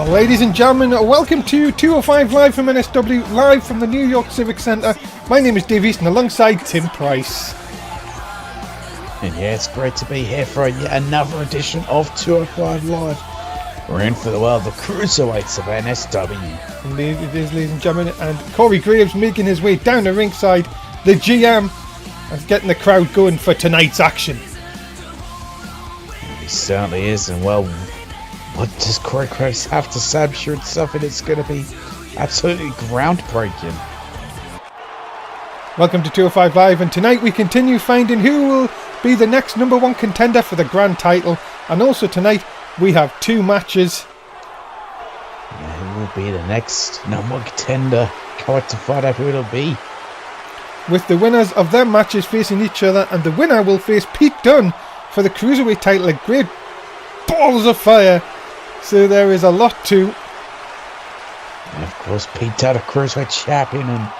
Ladies and gentlemen, welcome to 205 Live from NSW, live from the New York Civic Centre. My name is Dave Easton, alongside Tim Price. And yeah, it's great to be here for another edition of 205 Live. We're in for the world of the cruiserweights of NSW. Indeed it is, ladies and gentlemen, and Corey Graves making his way down the ringside, the GM, and getting the crowd going for tonight's action. He certainly is, and well, what does Corey Graves have to say? I'm sure it's something that's going to be absolutely groundbreaking. Welcome to 205 Live, and tonight we continue finding who will be the next number one contender for the grand title. And also tonight we have two matches. Who will be the next number one contender? Can't wait to find out who it'll be. With the winners of their matches facing each other, and the winner will face Pete Dunne for the cruiserweight title. A great balls of fire. So there is a lot to. And of course, Pete Dunne, a cruiserweight champion, and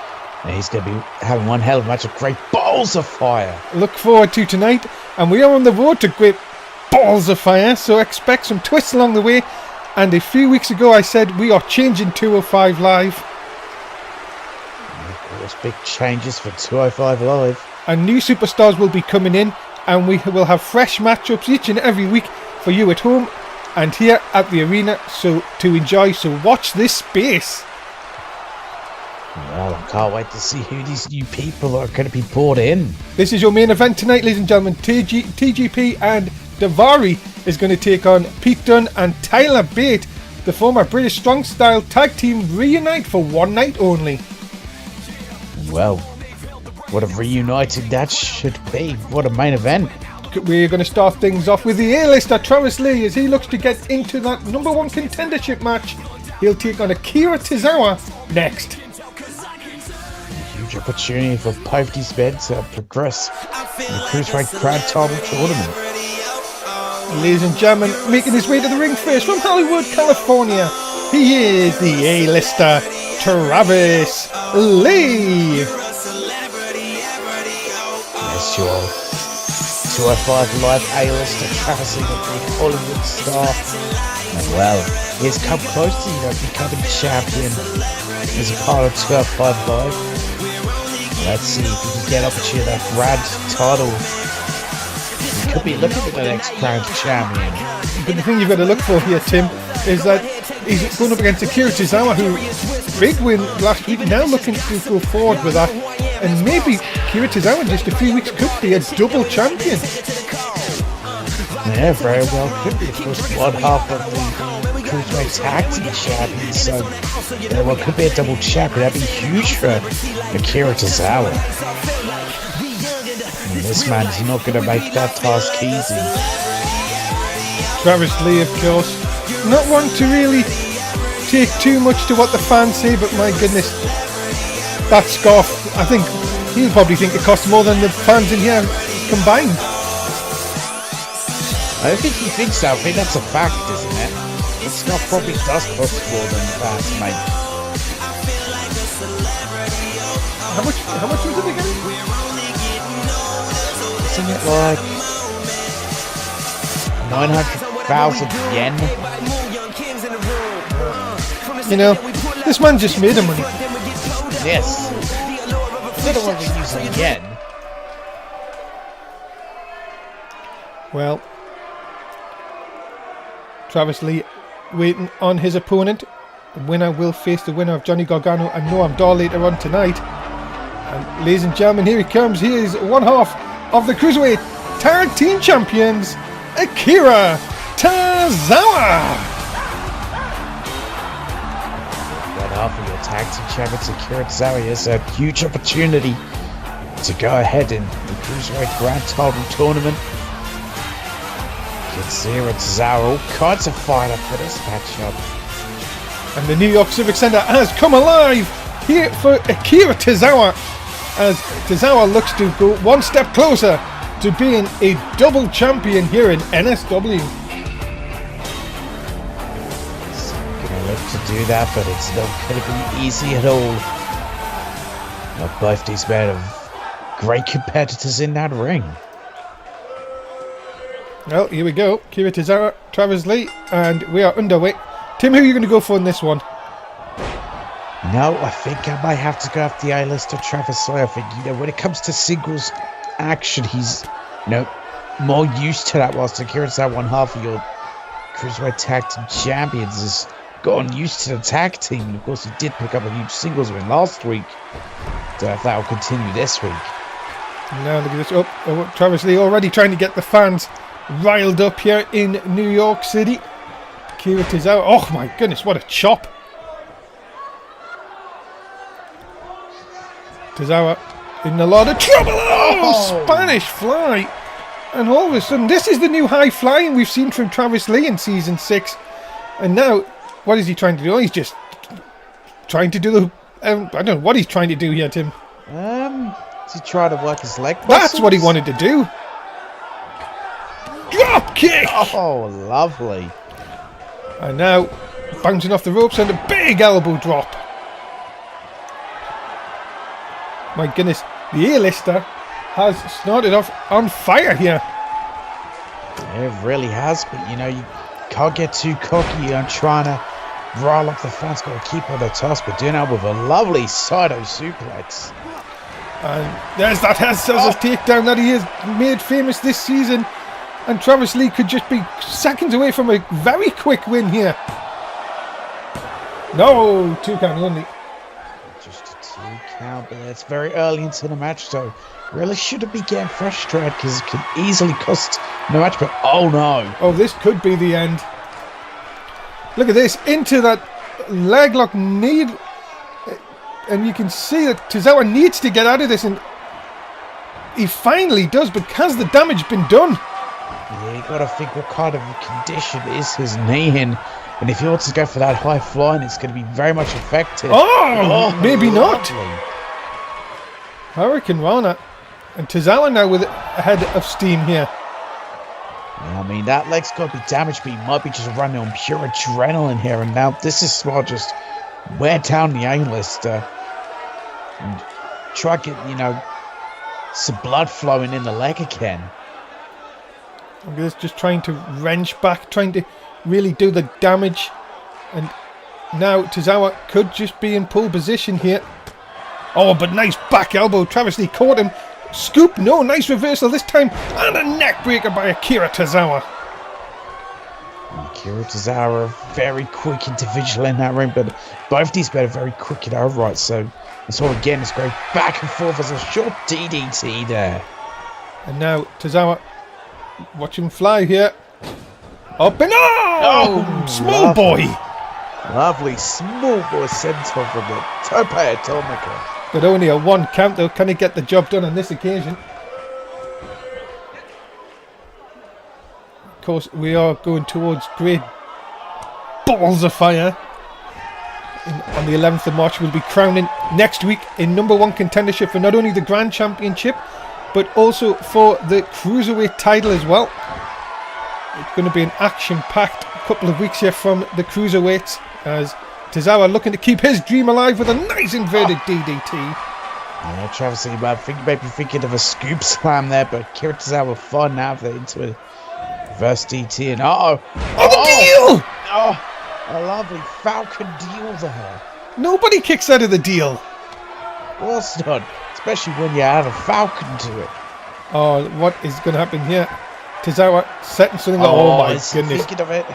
he's going to be having one hell of a match of great balls of fire. Look forward to tonight, and we are on the road to great balls of fire, so expect some twists along the way. And a few weeks ago I said we are changing 205 Live. And of course, big changes for 205 Live. And new superstars will be coming in, and we will have fresh matchups each and every week for you at home and here at the arena so to enjoy. So watch this space. Well, I can't wait to see who these new people are going to be brought in. This is your main event tonight, ladies and gentlemen. TGP and Davari is going to take on Pete Dunne and Tyler Bate. The former British Strong Style tag team reunite for one night only. Well, what a reunited that should be. What a main event. We're going to start things off with the A-lister Travis Lee as he looks to get into that number one contendership match. He'll take on Akira Tozawa next. Huge opportunity for both these men to progress in the Cruiserweight Grand Title Tournament. Ladies and gentlemen, making his way to the ring first from Hollywood, California, he is the A-lister Travis Lee. Yes, you are. 205 Live A-lister Travis Lee, the big Hollywood star. And well, he has come close to becoming champion as a part of 205 Live. Let's see if he can get opportunity that grand title. He could be looking for the next crowned champion. But the thing you've got to look for here, Tim, is that he's going up against Akira Tozawa, who big win last week, now looking to go forward with that. And maybe Akira Tozawa in just a few weeks could be a double champion. Yeah, very well could be. Of course, one half of the Cruiserweight Tag Team Champions, so well, could be a double champion. That'd be huge for Akira Tozawa. And this man is not going to make that task easy. Travis Lee, of course, not one to really take too much to what the fans say, but my goodness, that scarf, I think he'll probably think it costs more than the fans in here combined. I don't think he thinks so. I think that's a fact, isn't it? The scarf probably does cost more than the fans make. How much was it again? Isn't it like 900,000 yen? You know, this man just made the money. Yes. I don't want to use a yen. Well, Travis Lee waiting on his opponent. The winner will face the winner of Johnny Gargano and Noam Dar later on tonight. And ladies and gentlemen, here he comes. He is one half of the Cruiserweight Tag Team Champions, Akira Tozawa. One half of your Tag Team Champions, Akira Tozawa, has a huge opportunity to go ahead in the Cruiserweight Grand Title Tournament. Akira Tozawa, all kinds of fired up for this matchup. And the New York Civic Centre has come alive here for Akira Tozawa, as Tozawa looks to go one step closer to being a double champion here in NSW. He's gonna look to do that, but it's not gonna be easy at all. Now, both these men are great competitors in that ring. Well, here we go. Akira Tozawa, Travis Lee, and we are underway. Tim, who are you going to go for in this one? No, I think I might have to go off the A-lister Travis Lee. I think, when it comes to singles action, he's, more used to that, whilst Akira's that one half of your Cruiserweight Tag Team Champions has gotten used to the tag team. And of course, he did pick up a huge singles win last week. So if that will continue this week. Now look at this. Oh, Travis Lee already trying to get the fans riled up here in New York City. Akira Tozawa. Oh my goodness, what a chop. Tozawa in a lot of trouble. Oh, Spanish fly. And all of a sudden, this is the new high flying we've seen from Travis Lee in Season 6. And now, what is he trying to do? He's just trying to do the... I don't know what he's trying to do here, Tim. Is he trying to work his leg muscles? That's what he wanted to do. Drop kick! Oh, lovely. And now, bouncing off the ropes and a big elbow drop. My goodness, the A-lister has started off on fire here. It really has, but you can't get too cocky on trying to rile up the fans. Got to keep on the toss, but doing that with a lovely Saito suplex. And there's that Scissors takedown that he has made famous this season. And Travis Lee could just be seconds away from a very quick win here. No, 2 count only. Just a 2 count, but it's very early into the match, so really shouldn't be getting frustrated because it could easily cost the match. But oh no! Oh, this could be the end. Look at this, into that leg lock knee, and you can see that Tozawa needs to get out of this, and he finally does. But has the damage been done? Yeah, you gotta think what kind of condition is his knee in. And if he wants to go for that high flying, it's going to be very much effective. Oh, maybe lovely. not. Hurricane Rana. And Tozawa now with a head of steam here. Yeah, I mean, that leg's got to be damaged, but he might be just running on pure adrenaline here. And now this is smart, just wear down the A-lister. And try to get, some blood flowing in the leg again. Look at this, just trying to wrench back, trying to really do the damage. And now Tozawa could just be in pole position here. Oh, but nice back elbow. Travis Lee caught him. Scoop, no, nice reversal this time. And a neck breaker by Akira Tozawa. Akira Tozawa, very quick individual in that ring, but both these men are very quick in their own right. So it's all again, it's going back and forth as a short DDT there. And now Tozawa, watch him fly here. Up and oh, small lovely. boy. Lovely small boy senton from the Tope Atomica. But only a 1 count though. Can he get the job done on this occasion? Of course, we are going towards great balls of fire. On the 11th of March, we'll be crowning next week a #1 contendership for not only the Grand Championship, but also for the Cruiserweight title as well. It's going to be an action-packed couple of weeks here from the Cruiserweights, as Tozawa looking to keep his dream alive with a nice inverted DDT. Yeah, Travis, you might be thinking of a scoop slam there, but Akira Tozawa fun now into a reverse DT, and the deal! Oh, a lovely Falcon deal there. Nobody kicks out of the deal. Of course not, especially when you add a Falcon to it. Oh, what is going to happen here? Tozawa setting something up. Oh my goodness. Thinking of it.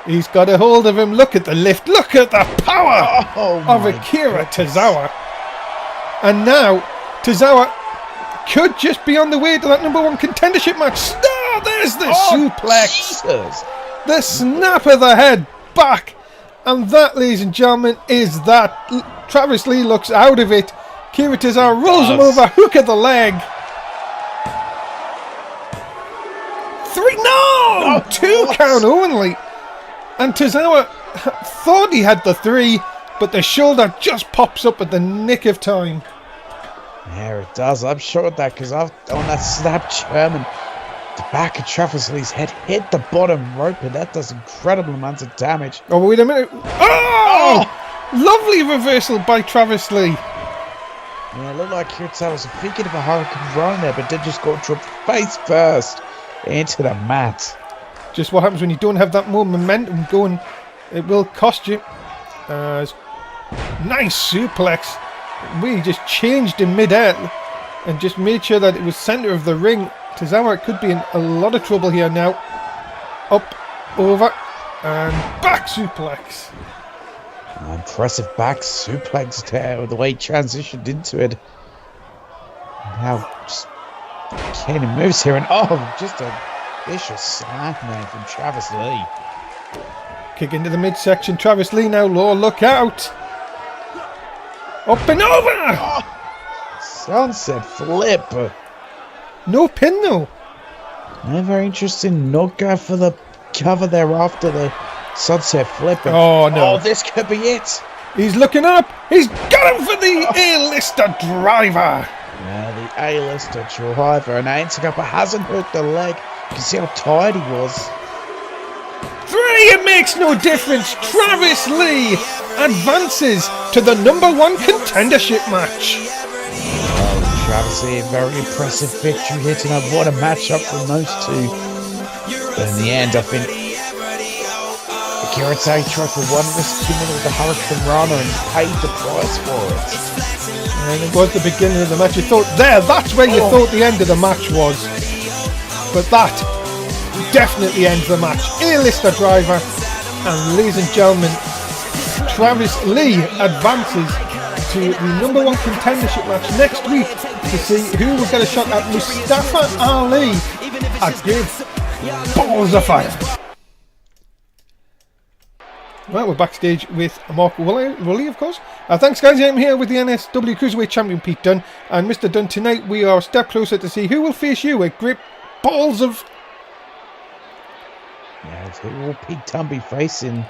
He's got a hold of him. Look at the lift. Look at the power of Akira Tozawa. And now Tozawa could just be on the way to that #1 contendership match. Oh, there's the suplex. Jesus. The snap of the head back. And that, ladies and gentlemen, is that. Travis Lee looks out of it. Akira Tozawa rolls him over. Hook of the leg. 3. No! 2 count only. And Tozawa thought he had the 3, but the shoulder just pops up at the nick of time. Yeah, it does. I'm sure of that, because on that snap German, the back of Travis Lee's head hit the bottom rope, and that does incredible amounts of damage. Oh, wait a minute. Oh! Lovely reversal by Travis Lee. Yeah, it looked like Kirtza was thinking of a hurricane run there, but did just go drop face first into the mat. Just what happens when you don't have that more momentum going it will cost you. As nice suplex. We just changed in mid-air and just made sure that it was centre of the ring. Tozawa could be in a lot of trouble here now. Up, over, and back suplex. Impressive back suplex there, the way he transitioned into it. Now, just Kane moves here, and just a vicious slam there from Travis Lee. Kick into the midsection. Travis Lee now low. Look out. Up and over. Sunset flip. No pin though. Very interesting. Not go for the cover there after the sunset flip. Oh no. Oh, this could be it. He's looking up. He's got him for the A-lister driver. Yeah, the A-lister driver. And Ainsley hasn't hurt the leg. You can see how tired he was. 3, it makes no difference. Travis Lee advances to the #1 contendership match. Oh, Travis Lee, a very impressive victory here tonight. What a matchup from those two. But in the end, I think Akira tried for one risk too many with the Hurricane Rana and paid the price for it. And it was the beginning of the match. You thought that's where you thought the end of the match was. But that definitely ends the match. A-lister driver, and ladies and gentlemen, Travis Lee advances to the #1 contendership match next week to see who will get a shot at Mustafa Ali at Great Balls of Fire. Right, we're backstage with Mark Woolley, of course. Thanks, guys. I'm here with the NSW Cruiserweight Champion Pete Dunne. And Mr. Dunne, tonight we are a step closer to see who will face you at Great Balls of... Yeah, who will Pete Dunne be facing?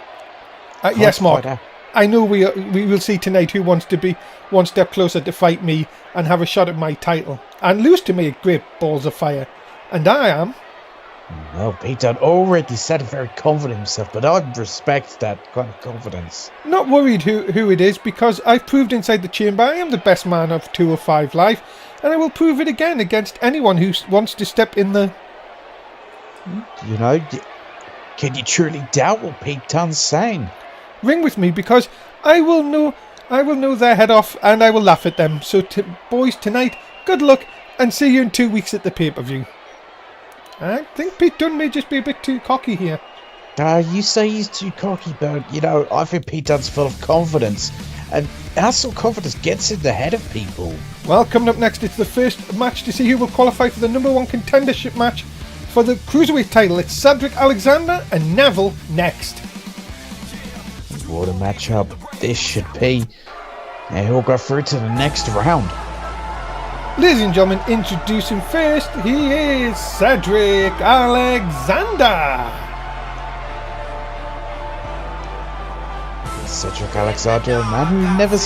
Yes, Mark. I know we will see tonight who wants to be one step closer to fight me and have a shot at my title and lose to me at Great Balls of Fire. And I am... Well, Pete Dunne already said very confident himself, but I respect that kind of confidence. Not worried who it is, because I've proved inside the chamber I am the best man of 205 Live, and I will prove it again against anyone who wants to step in the... You know, can you truly doubt what Pete Dunne's saying? Ring with me, because I will know their head off and I will laugh at them. So boys, tonight, good luck and see you in 2 weeks at the pay-per-view. I think Pete Dunne may just be a bit too cocky here. You say he's too cocky, but, you know, I think Pete Dunne's full of confidence. And that sort of confidence gets in the head of people. Well, coming up next, it's the first match to see who will qualify for the #1 contendership match for the Cruiserweight title. It's Cedric Alexander and Neville next. What a matchup this should be. And he'll go through to the next round. Ladies and gentlemen, introducing first, he is Cedric Alexander. Cedric Alexander, a man who never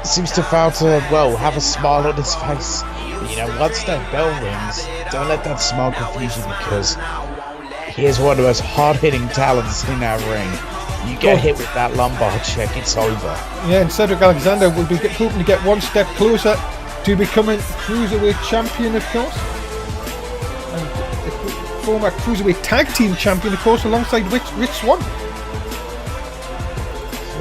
seems to fail to, well, have a smile on his face. But, you know, once that bell rings, don't let that smile confuse you, because he is one of the most hard-hitting talents in that ring. You get hit with that lumbar check, it's over. Yeah, and Cedric Alexander will be hoping to get one step closer to becoming Cruiserweight champion, of course. And former Cruiserweight tag team champion, of course, alongside Rich Swann.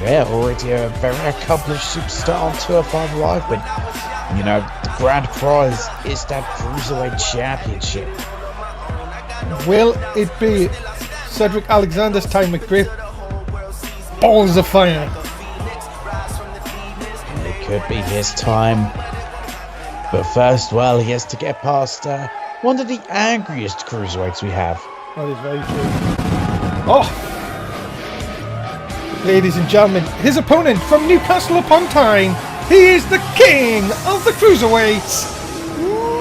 Yeah, already a very accomplished superstar on 205 Live, but, you know, the grand prize is that Cruiserweight championship. Will it be Cedric Alexander's time at Great Balls of Fire? It could be his time. But first, well, he has to get past one of the angriest cruiserweights we have. That is very true. Oh! Ladies and gentlemen, his opponent from Newcastle upon Tyne, he is the king of the cruiserweights,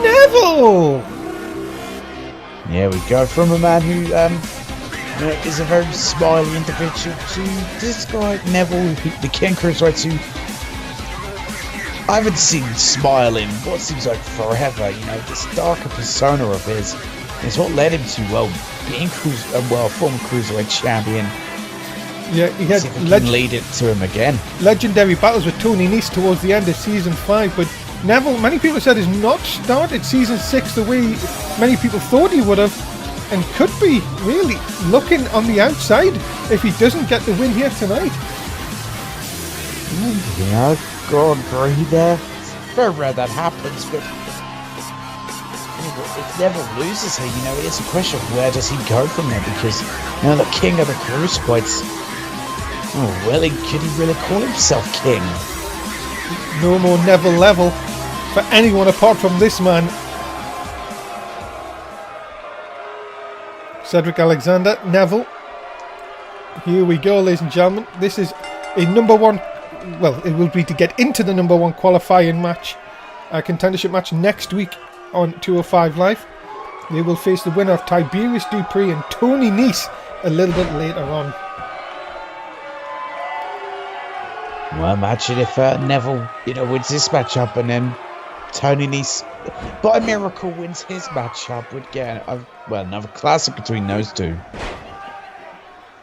Neville! Yeah, we go from a man who is a very smiley individual to this guy, Neville, the king cruiserweights, who I haven't seen smiling what seems like forever. You know, this darker persona of his is what led him to, well, being former Cruiserweight champion. Yeah, he had lead it to him again. Legendary battles with Tony Nese towards the end of season 5, but Neville, many people said, has not started season 6 the way many people thought he would have. and could be really looking on the outside if he doesn't get the win here tonight. Yeah, go on, agree there. It's very rare that happens, but if Neville loses here, it's a question of where does he go from there, because the king of the cruiserweights, could he really call himself king? No more Neville level for anyone apart from this man. Cedric Alexander, Neville. Here we go, ladies and gentlemen. This is a number one, well, it will be to get into the number one qualifying match, contendership match next week on 205 Live. They will face the winner of Tiberius Dupree and Tony Nese a little bit later on. Well, imagine if Neville, wins this matchup and then Tony Nese, by miracle, wins his matchup. Would get another classic between those two.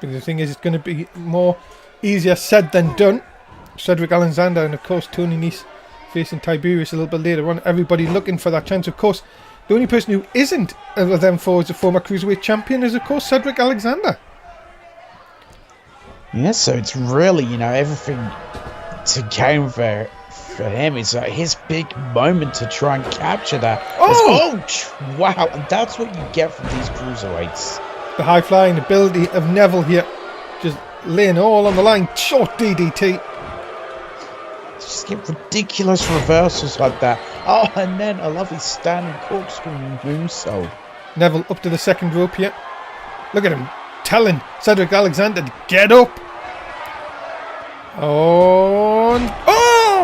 But the thing is, it's going to be more easier said than done. Cedric Alexander and of course Tony Nese facing Tiberius a little bit later on. Everybody looking for that chance. Of course, the only person who isn't of them four is a former cruiserweight champion is of course Cedric Alexander. Yeah, so it's really, everything to gain for him. It's his big moment to try and capture that. Wow, and that's what you get from these cruiserweights. The high flying ability of Neville here, just laying all on the line. Short DDT. Just get ridiculous reversals like that. Oh, and then a lovely standing corkscrew moonsault. Neville up to the second rope here. Look at him telling Cedric Alexander to get up.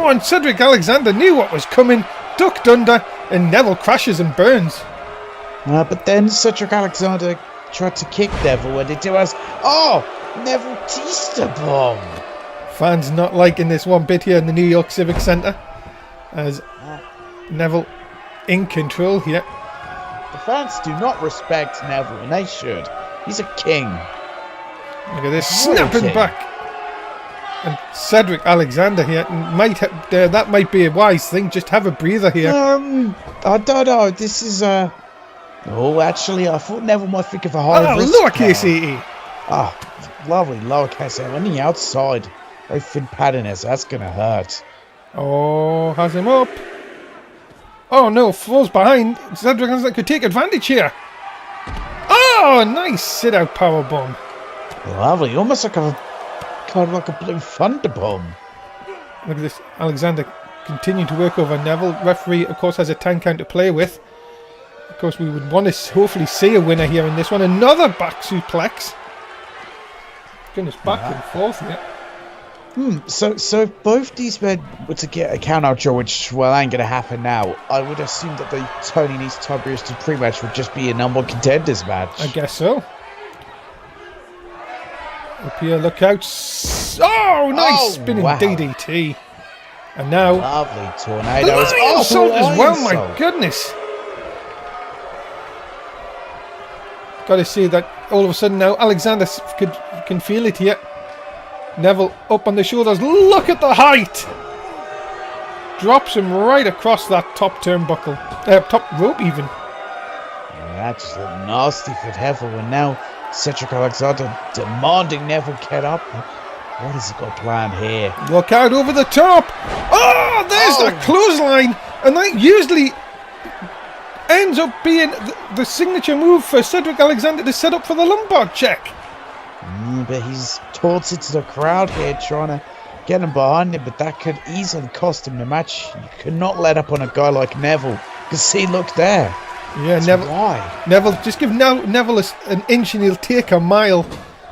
And Cedric Alexander knew what was coming, ducked under, and Neville crashes and burns. But then Cedric Alexander tried to kick Neville, and it was, Neville Tista bomb. Fans not liking this one bit here in the New York Civic Centre, as Neville in control here. The fans do not respect Neville, and they should. He's a king. Look at this, snapping back. And Cedric Alexander here that might be a wise thing. Just have a breather here. I don't know. This is actually, I thought Neville might think of a high risk. Lowercase e. Lovely lowercase e on the outside. Very thin pattern as that's gonna hurt. Has him up. Oh no, falls behind. Cedric Alexander could take advantage here. Nice sit out power bomb. Lovely, almost like a blue thunder bomb. Look at this. Alexander continuing to work over Neville. Referee, of course, has a 10 count to play with. Of course, we would want to hopefully see a winner here in this one. Another back suplex. Goodness, back and forth here. So if both these men were to get a count out draw, which ain't gonna happen now, I would assume that the Tony Nese Tiberius Dupree match would just be a number one contenders match. I guess so. Up here, look out. Nice spinning DDT. And now lovely tornado. Assault as well, my goodness. Got to see that all of a sudden now Alexander can feel it here. Neville up on the shoulders. Look at the height. Drops him right across that top turnbuckle. Top rope even. That's nasty for Neville. And now Cedric Alexander demanding Neville get up. What has he got planned here? Look out over the top. There's that clothesline. And that usually ends up being the signature move for Cedric Alexander to set up for the lumbar check. But he's taunted to the crowd here, trying to get him behind him, but that could easily cost him the match. You cannot let up on a guy like Neville. Because see, look there. Yeah, Neville. Why? Neville, just give Neville an inch and he'll take a mile.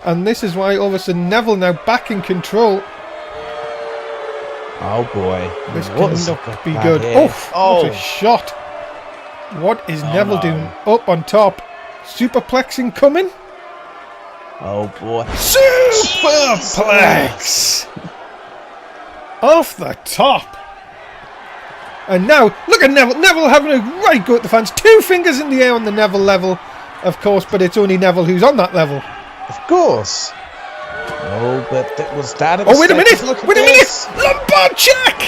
And this is why all of a sudden Neville now back in control. Oh boy. This cannot be good. What a shot. What is Neville doing? Up on top. Superplexing coming. Oh boy. Superplex! Off the top. And now, look at Neville. Neville having a right go at the fans. 2 fingers in the air on the Neville level, of course, but it's only Neville who's on that level. Of course. Oh, but was that a mistake? Wait a minute! Wait a minute! Lumbar check!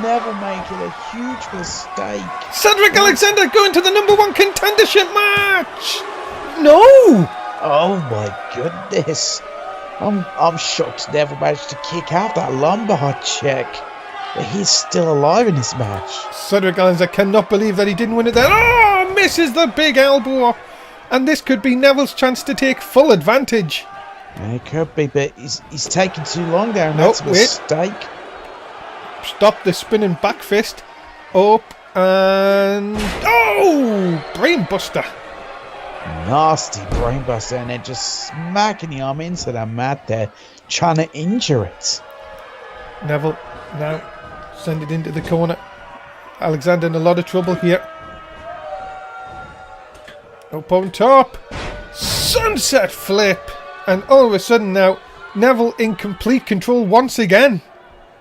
Neville making a huge mistake. Cedric Alexander going to the number one contendership match! No! Oh my goodness. I'm shocked Neville managed to kick out that lumbar check. But he's still alive in this match. Cedric Alexander cannot believe that he didn't win it there. Oh, misses the big elbow. And this could be Neville's chance to take full advantage. Yeah, it could be, but he's taking too long there, and Nope, that's a mistake. Stop the spinning back fist. Up and... Oh! Brainbuster. Nasty brainbuster, and then just smacking the arm into the mat there, trying to injure it. Neville now send it into the corner. Alexander in a lot of trouble here. Up on top. Sunset flip. And all of a sudden now, Neville in complete control once again.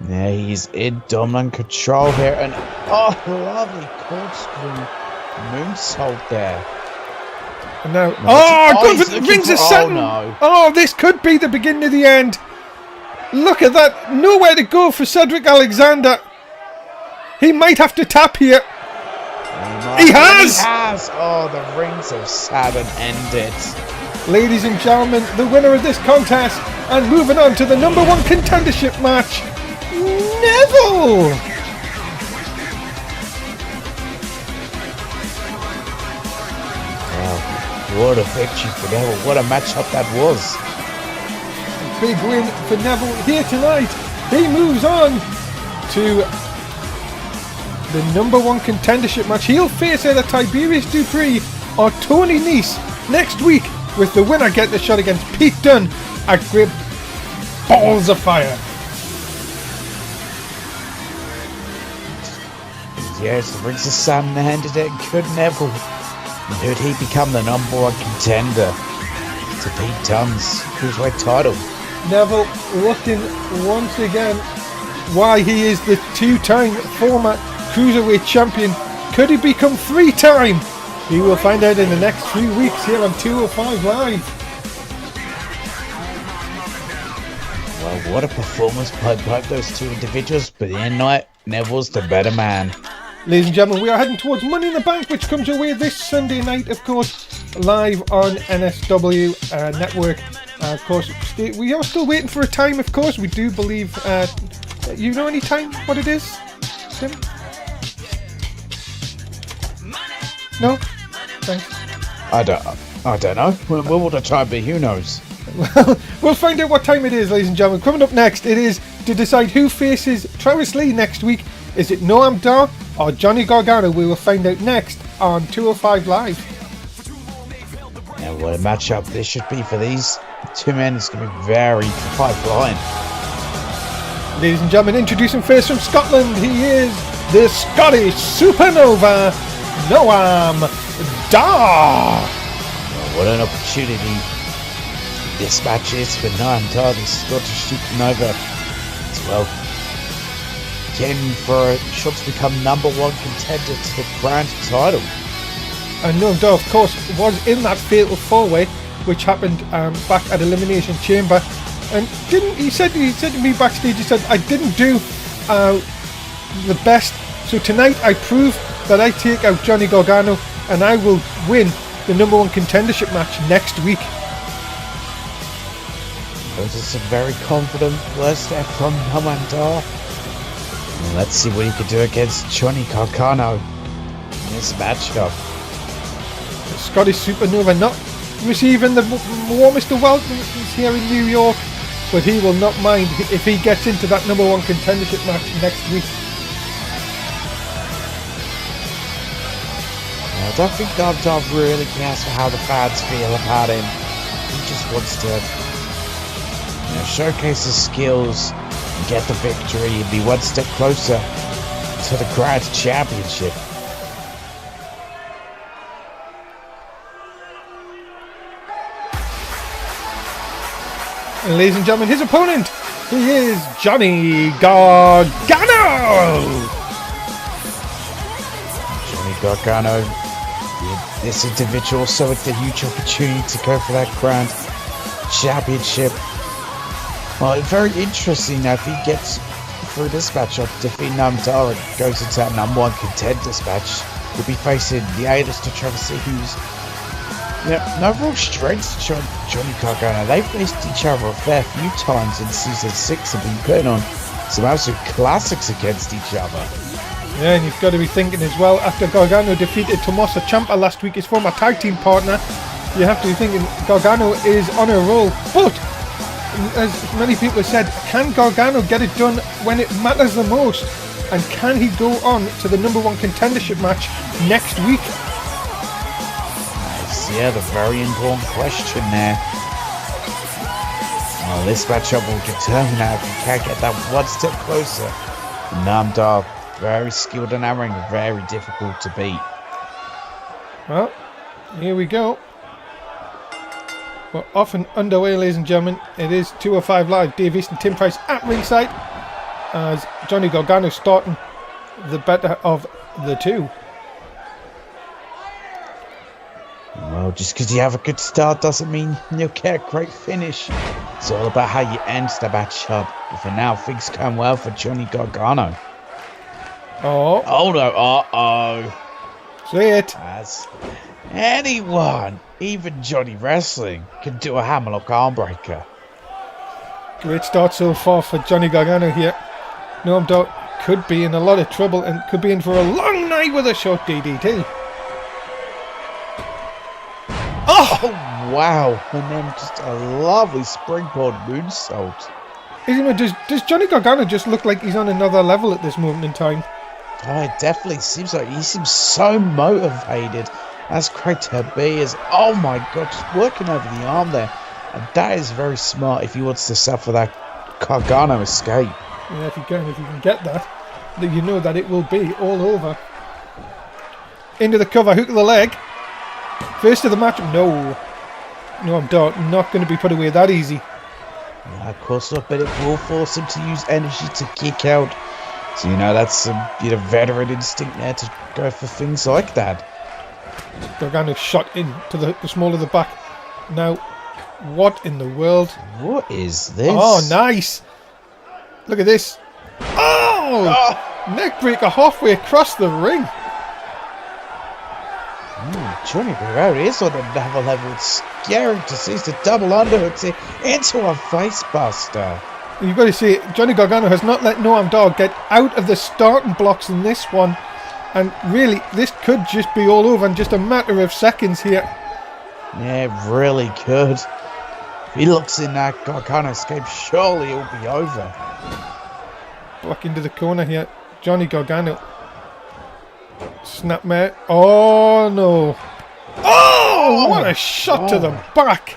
Yeah, he's in dominant control here, and oh, lovely corkscrew moonsault there. And now, good rings a Saturn. No. Oh, this could be the beginning of the end. Look at that. Nowhere to go for Cedric Alexander. He might have to tap here. He has! Oh, the rings of Saturn ended. Ladies and gentlemen, the winner of this contest, and moving on to the number one contendership match, Neville! Wow, what a victory for Neville. What a matchup that was. Big win for Neville here tonight. He moves on to the number one contendership match. He'll face either Tiberius Dupree or Tony Nese next week, with the winner getting the shot against Pete Dunne at Great Balls of Fire. Yes, the rings of Saturn handed it. Could Neville, could he become the number one contender to Pete Dunne's cruiserweight title? Neville looking once again why he is the two-time former cruiserweight champion. Could he become three-time? We will find out in the next few weeks here on 205 Live. Well, what a performance by both those two individuals, but in the end night, Neville's the better man. Ladies and gentlemen, we are heading towards Money in the Bank, which comes your way this Sunday night, of course, live on NSW network. Of course, we are still waiting for a time, of course. We do believe... you know any time what it is, Tim? No? Thanks. I don't know. When will the time be? Who knows? Well, we'll find out what time it is, ladies and gentlemen. Coming up next, it is to decide who faces Travis Lee next week. Is it Noam Dar or Johnny Gargano? We will find out next on 205 Live. Now, what a matchup this should be for these two men. It's going to be very pipeline. Ladies and gentlemen, introducing first from Scotland, he is the Scottish Supernova, Noam Dar. Well, what an opportunity this match is for Noam Dar, the Scottish Supernova, as well. Again, for a shot to become number one contender to the grand title. And Noam Dar, of course, was in that fatal four-way, which happened back at Elimination Chamber. And he said to me backstage, he said, I didn't do the best. So tonight I prove that I take out Johnny Gargano and I will win the number one contendership match next week. Those are some very confident words there from Noam Dar. Let's see what he could do against Johnny Gargano in this matchup. The Scottish Supernova not receiving the warmest of welcomes here in New York, but he will not mind if he gets into that number one contendership match next week. I don't think Noam Dar really cares for how the fans feel about him. He just wants to showcase his skills, get the victory, and be one step closer to the Grand Championship. And ladies and gentlemen, his opponent, he is Johnny Gargano. Johnny Gargano, this individual also with the huge opportunity to go for that Grand Championship. Well, very interesting now if he gets through this matchup, defeating Noam Dar and goes into that number one contenders match. He'll be facing the A-lister Travis Lee, who's Yeah, no real strengths to Johnny Gargano. They've faced each other a fair few times in season 6 and been putting on some absolute classics against each other. Yeah, and you've got to be thinking as well, after Gargano defeated Tommaso Ciampa last week, his former tag team partner, you have to be thinking Gargano is on a roll. But, as many people have said, can Gargano get it done when it matters the most? And can he go on to the #1 contendership match next week? Yeah, the very important question there. Well, this matchup will determine how if you can't get that one step closer. Noam Dar, very skilled in hammering, very difficult to beat. Well, here we go. We're off and underway, ladies and gentlemen. It is 205 Live. Dave Easton, Tim Price at ringside, as Johnny Gargano starting the better of the two. Well, just because you have a good start doesn't mean you'll get a great finish. It's all about how you end the matchup. But for now, things going well for Johnny Gargano. Oh. Oh no, uh-oh. Say it. As anyone, even Johnny Wrestling, can do a hammerlock armbreaker. Great start so far for Johnny Gargano here. Noam Dar could be in a lot of trouble and could be in for a long night with a short DDT. Oh, wow. And then just a lovely springboard moonsault. Does Johnny Gargano just look like he's on another level at this moment in time? Oh, it definitely seems like he seems so motivated. That's great to be. Oh my god, just working over the arm there. And that is very smart if he wants to suffer that Gargano escape. Yeah, if you can get that, then you know that it will be all over. Into the cover, hook of the leg. First of the match, no, I'm not going to be put away that easy. Yeah, of course not, but it will force him to use energy to kick out. So, that's some veteran instinct there to go for things like that. Gargano shot into the small of the back. Now, what in the world? What is this? Oh, nice. Look at this. Oh! Neck breaker halfway across the ring. Johnny Gargano is on another level. It's scary to see the double underhooks into a face buster. You've got to see, Johnny Gargano has not let Noam Dar get out of the starting blocks in this one. And really, this could just be all over in just a matter of seconds here. Yeah, it really could. If he looks in that Gargano escape, surely it'll be over. Back into the corner here. Johnny Gargano. Snapmare. Oh, no. Oh, what a shot to the back.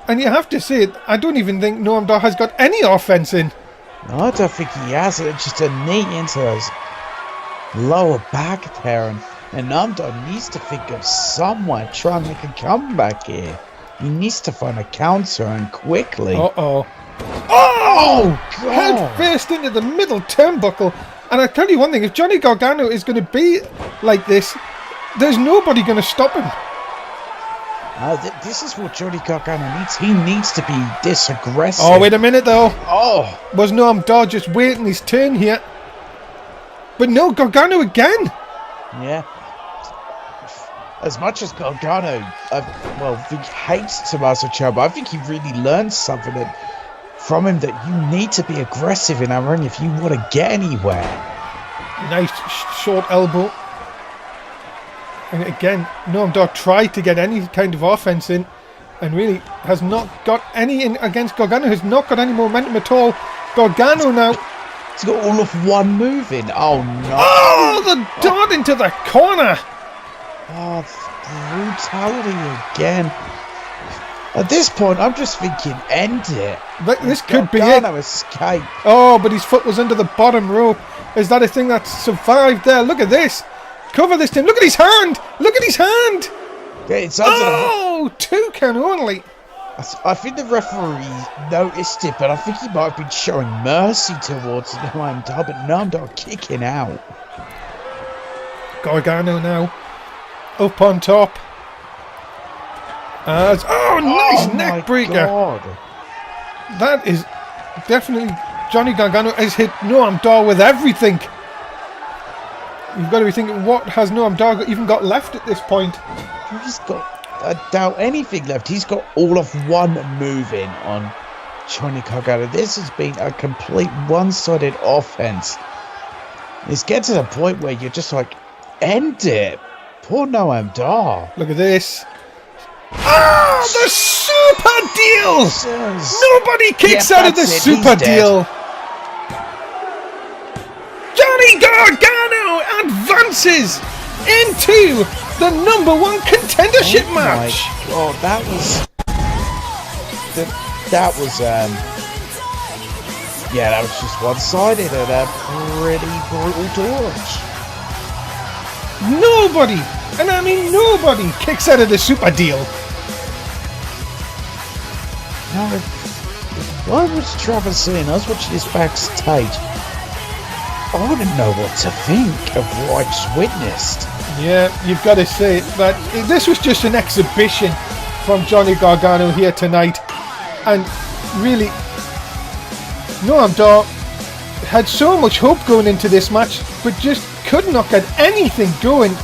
And you have to say, I don't even think Noam Dar has got any offense in. No, I don't think he has. It's just a knee into his lower back there. And Noam Dar needs to think of somewhere try and make a comeback here. He needs to find a counter and quickly. Uh-oh. Oh, God. Head first into the middle turnbuckle. And I tell you one thing, if Johnny Gargano is going to be like this, there's nobody going to stop him. This is what Johnny Gargano needs. He needs to be this aggressive. Oh, wait a minute, though. Oh. Was Noam Dar just waiting his turn here? But no, Gargano again. Yeah. As much as Gargano, he hates Tommaso Ciampa, I think he really learned something from him that you need to be aggressive in that ring if you want to get anywhere. Nice short elbow. And again, Noam Dar tried to get any kind of offense in and really has not got any in against Gargano, has not got any momentum at all. Gargano now. He's got all of one move in. Oh, no. Oh, the dart into the corner. Oh, brutality again. At this point, I'm just thinking, end it. This could be it. Gargano escape. Oh, but his foot was under the bottom rope. Is that a thing that survived there? Look at this. Cover this thing. Look at his hand. Look at his hand. Yeah, it's under the 2 count only. I think the referee noticed it, but I think he might have been showing mercy towards Noam Dar, but Noam Dar kicking out. Gargano now up on top. Nice neck breaker. God. That is definitely Johnny Gargano has hit Noam Dar with everything. You've got to be thinking, what has Noam Dar even got left at this point? He's got doubt anything left. He's got all of one move in on Johnny Gargano. This has been a complete one-sided offense. It's getting to the point where you're just like, end it. Poor Noam Dar. Look at this. Ah, the super deal! Nobody kicks out of the super deal. Johnny Gargano advances into the #1 contendership match. Oh, that was just one-sided and a pretty brutal to watch. Nobody, and I mean nobody, kicks out of the super deal. Now, what was Travis saying? I was watching this backstage. I wouldn't know what to think of what I just witnessed. Yeah, you've got to say that this was just an exhibition from Johnny Gargano here tonight. And really, Noam Dar had so much hope going into this match, but just could not get anything going.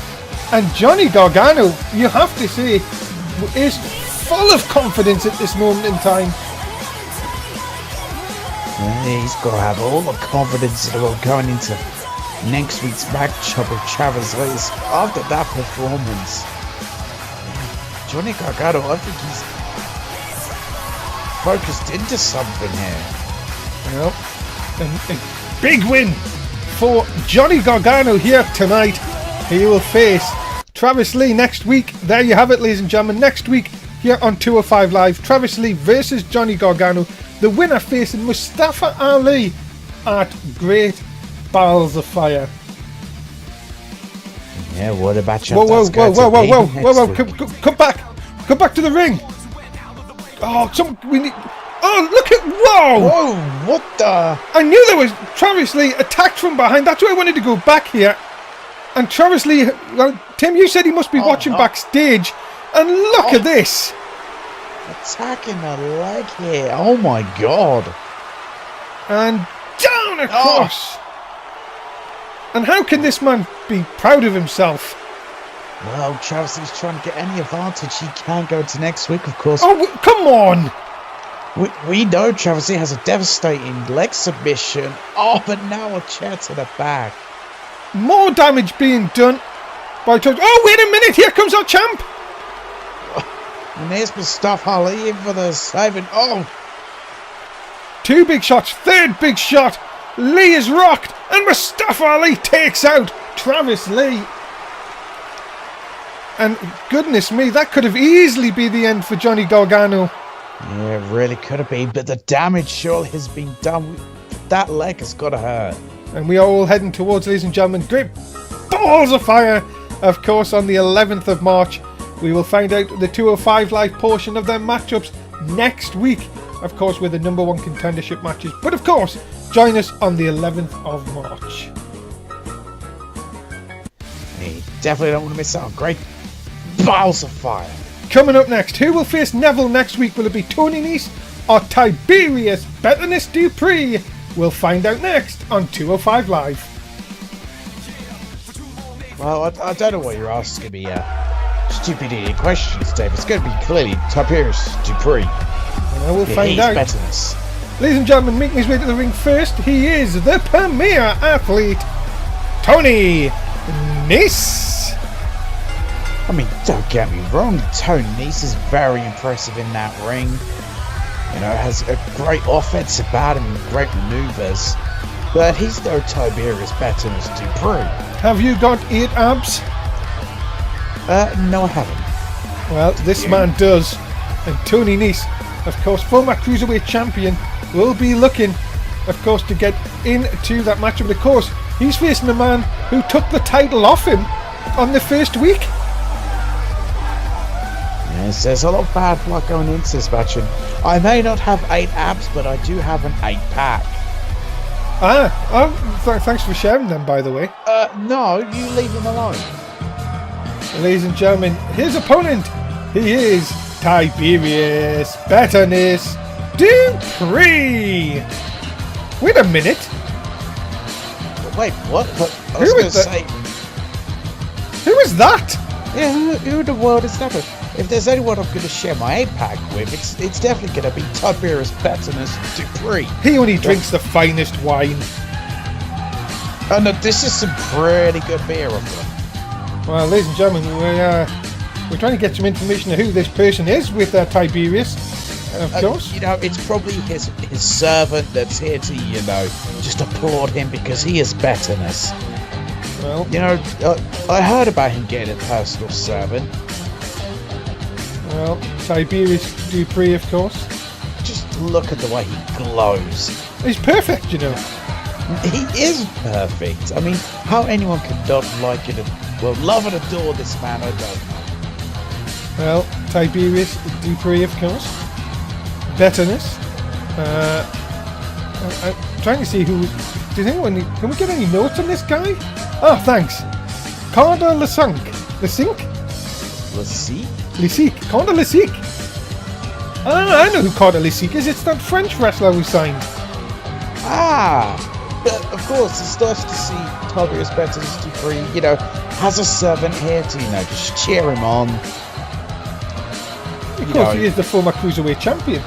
And Johnny Gargano, you have to say, is full of confidence at this moment in time. He's got to have all the confidence in the world going into next week's matchup with Travis Lee. After that performance, Johnny Gargano, I think he's focused into something here. Well, a big win for Johnny Gargano here tonight. He will face Travis Lee next week. There you have it, ladies and gentlemen. Next week here on 205 Live, Travis Lee versus Johnny Gargano. The winner facing Mustafa Ali at Great Balls of Fire. Yeah, what about you? Whoa! Come back to the ring. Oh, we need. Oh, look at Whoa! What the? I knew there was Travis Lee attacked from behind. That's why I wanted to go back here. And Travis Lee, well, Tim, you said he must be watching backstage. And look at this. Attacking the leg here. Oh my god. And down across. And how can this man be proud of himself? Well, Travis Lee's trying to get any advantage he can go to next week, of course. Oh, come on. We know Travis Lee has a devastating leg submission. Oh, but now a chair to the back. More damage being done by Travis. Oh, wait a minute. Here comes our champ. And there's Mustafa Ali in for the saving. Oh! 2 big shots. 3rd big shot. Lee is rocked. And Mustafa Ali takes out Travis Lee. And goodness me, that could have easily been the end for Johnny Gargano. Yeah, it really could have been. But the damage surely has been done. That leg has got to hurt. And we are all heading towards, ladies and gentlemen, Great Balls of Fire. Of course, on the 11th of March. We will find out the 205 Live portion of their matchups next week. Of course, with the #1 contendership matches. But of course, join us on the 11th of March. You definitely don't want to miss out on Great Balls of Fire. Coming up next, who will face Neville next week? Will it be Tony Nese or Tiberius Betterness Dupree? We'll find out next on 205 Live. Well, I don't know what you're asking me. Stupid idiot questions, Dave. It's going to be clearly Tiberius Dupree. Well, we'll find out. Betterness. Ladies and gentlemen, making his way to the ring first, he is the premier athlete, Tony Nese. I mean, don't get me wrong, Tony Nese is very impressive in that ring. You know, has a great offense about him and great maneuvers. But he's no Tiberius Betterness Dupree. Have you got 8 abs? No, I haven't. Well, this man does. And Tony Nese, of course, former Cruiserweight champion, will be looking, of course, to get into that matchup. But of course, he's facing a man who took the title off him on the first week. Yes, there's a lot of bad blood going into this match. And I may not have 8 abs, but I do have an 8-pack. Thanks for sharing them, by the way. No, you leave them alone. Ladies and gentlemen, his opponent, he is Tiberius Betterness Dupree. Wait a minute. Wait, what? I was going to say... Who is that? Yeah, who in the world is that? if there's anyone I'm going to share my 8-pack with, it's definitely going to be Tiberius Betinus Dupree. He only drinks the finest wine. And this is some pretty good beer of them. Well, ladies and gentlemen, we're trying to get some information of who this person is with Tiberius, of course. You know, it's probably his servant that's here to, you know, just applaud him because he is Betinus. Well, you know, I heard about him getting a personal servant. Well, Tiberius Dupree, of course. Just look at the way he glows. He's perfect, you know. He is perfect. I mean, how anyone can not like it and, well, love and adore this man, I don't know. Well, Tiberius Dupree, of course. Betinus. I'm trying to see who... Does anyone... Can we get any notes on this guy? Oh, thanks. Corda Lesink. Lesink? Corda Lesink. I know who Corda Lesink is. It's that French wrestler we signed. Ah! But, of course, it's nice to see Tiberius Betinus Dupree, you know, has a servant here to, you know, just cheer him on. Of course, he is the former Cruiserweight champion.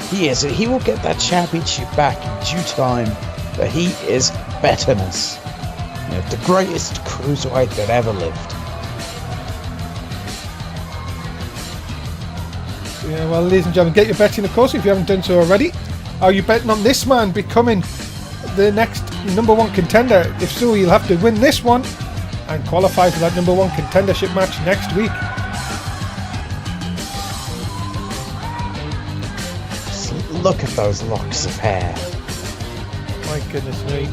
He is. He will get that championship back in due time. But he is Betinus. You know, the greatest Cruiserweight that ever lived. Yeah, well, ladies and gentlemen, get your betting, of course, if you haven't done so already. Are you betting on this man becoming the next #1 contender? If so, you'll have to win this one and qualify for that #1 contendership match next week. Just look at those locks of hair. My goodness me.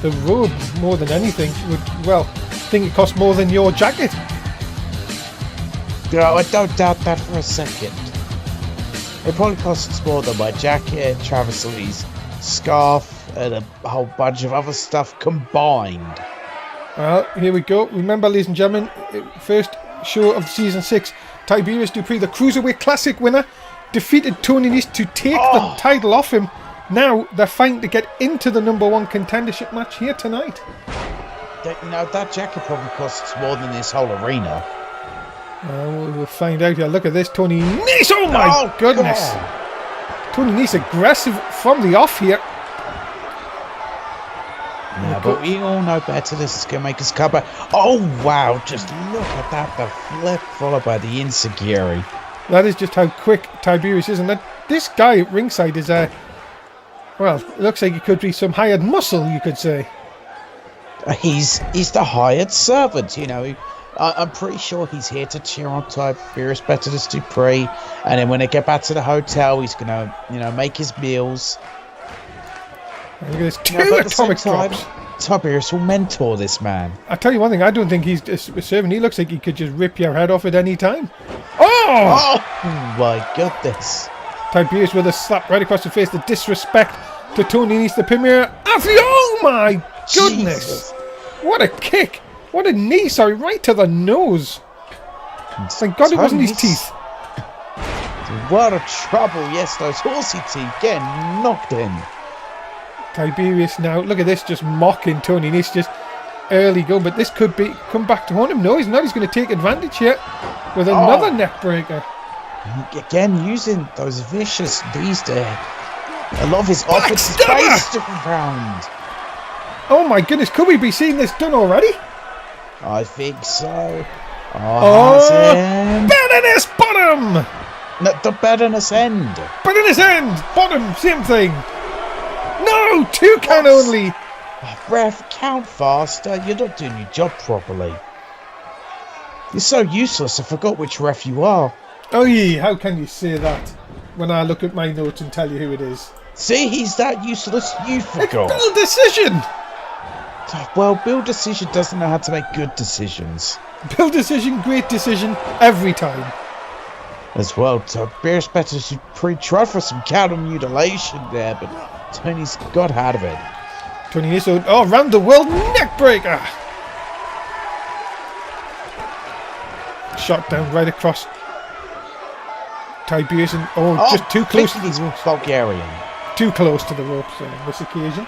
The robe, more than anything, would, well, I think it costs more than your jacket. You know, I don't doubt that for a second. It probably costs more than my jacket, Travis Lee's scarf, and a whole bunch of other stuff combined. Well, here we go. Remember, ladies and gentlemen, first show of season 6. Tiberius Dupree, the Cruiserweight Classic winner, defeated Tony Nese to take the title off him. Now they're fighting to get into the #1 contendership match here tonight. You know, that jacket probably costs more than this whole arena. We'll find out here. Look at this, Tony Nese. Oh my goodness. God. Tony Nese aggressive from the off here. Yeah, but we all know better. This is going to make us cover. Oh, wow. Just look at that. The flip followed by the insecurity. That is just how quick Tiberius is. And this guy at ringside is, well, it looks like he could be some hired muscle, you could say. He's the hired servant, you know. I'm pretty sure he's here to cheer on Tiberius Betinus Dupree. And then when they get back to the hotel, he's going to, you know, make his meals. Look at this, 2 atomic drops. Tiberius will mentor this man. I tell you one thing, I don't think he's a servant. He looks like he could just rip your head off at any time. Oh my goodness. Tiberius with a slap right across the face. The disrespect to Tony Nese, the premier athlete. Oh my goodness. Jesus. What a kick. What a knee, sorry, right to the nose. Thank God it wasn't his teeth. What a trouble. Yes, those horsey teeth getting knocked in. Tiberius now, look at this, just mocking Tony Nese, just early go, but this could come back to haunt him. No, he's not. He's going to take advantage here with another neck breaker. Again, using those vicious knees there. A lot of his offense is based around. Oh my goodness, could we be seeing this done already? I think so. Betinus bottom! No, the Betinus end. Betinus end! Bottom, same thing. No, 2 count only. Ref, count faster. You're not doing your job properly. You're so useless, I forgot which ref you are. Oh yeah, how can you say that when I look at my notes and tell you who it is? See, he's that useless, you forgot. It's Bill Decision! Well, Bill Decision doesn't know how to make good decisions. Bill Decision, great decision, every time. As well, Tiberius Betinus Dupree tried for some counter mutilation there, but Tony's got out of it. Tony Nese, round the world neck breaker! Shot down right across Tiberius and just too close to the ropes. Bulgarian. Too close to the ropes on this occasion.